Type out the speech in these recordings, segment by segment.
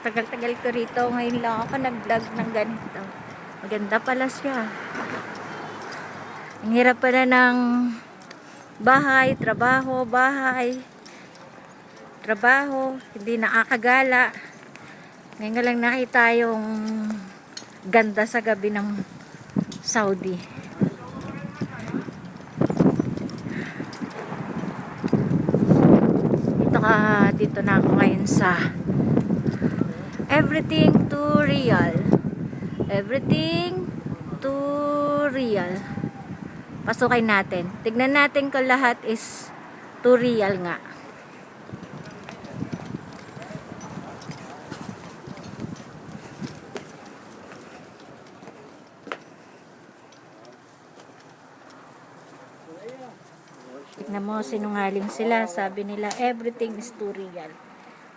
Tagal-tagal ko rito. Ngayon lang ako nag-vlog ng ganito. Maganda pala siya. Ang hirap pala ng bahay, trabaho, bahay, trabaho. Hindi nakakagala. Ngayon nga lang nakita yung ganda sa gabi ng Saudi. Dito na ako ngayon sa Everything to Real. Everything to Real. Pasukin natin. Tignan natin kung lahat is to real nga. Tignan mo, sinungaling sila. Sabi nila, everything is too real.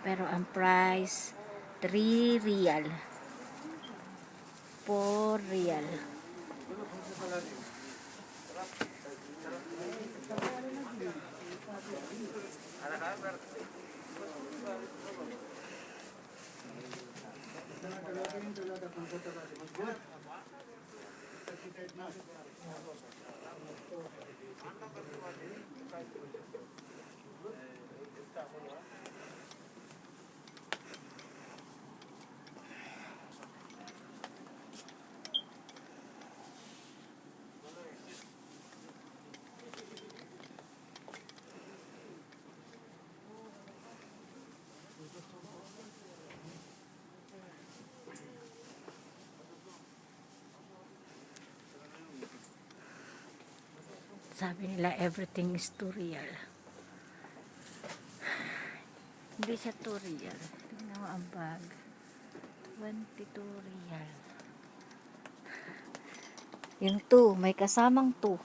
Pero ang price, 3 real. 4 real. Sabi nila, everything is too real. Hindi siya too real. Tingnan mo ang bag. 22 real. Yung 2, may kasamang 2.